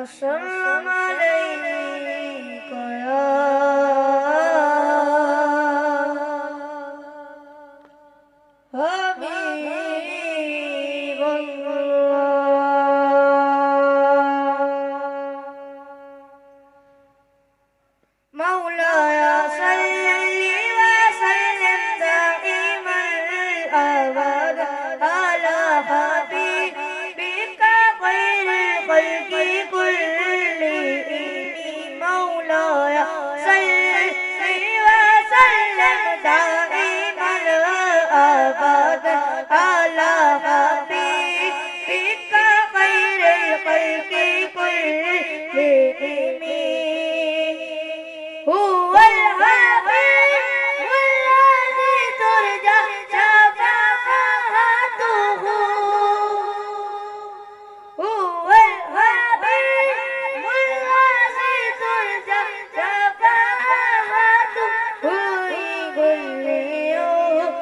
وسلم عليك يا حبيب الله. مولاي صل وسلم دائما أبدا على حبيبك خير الخلق كلهم. مولاي صل وسلم دائما أبدا على حبيبك خير الخلق كلهم. هو الحبيب الذي ترجى شفاعته. هو الحبيب الذي ترجى شفاعته في كل يوم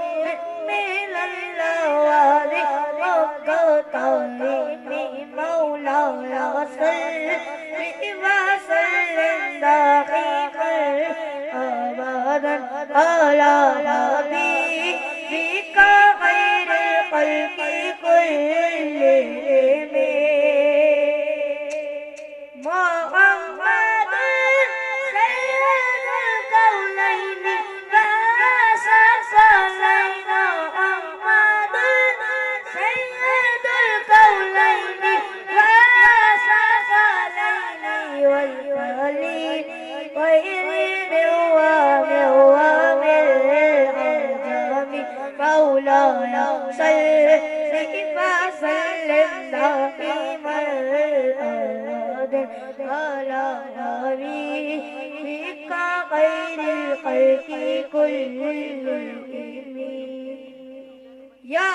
من الليالي والطيب. مولاي صل وسلم دائما أبدا على حبيبك خير الخلق كلهم. محمد سيد الكونين والثقلين. محمد سيد الكونين والثقلين والكلين خير ومن العجم. مولاي صل وسلم دائما أبدا على حبيبك خير الخلق كلهم. يا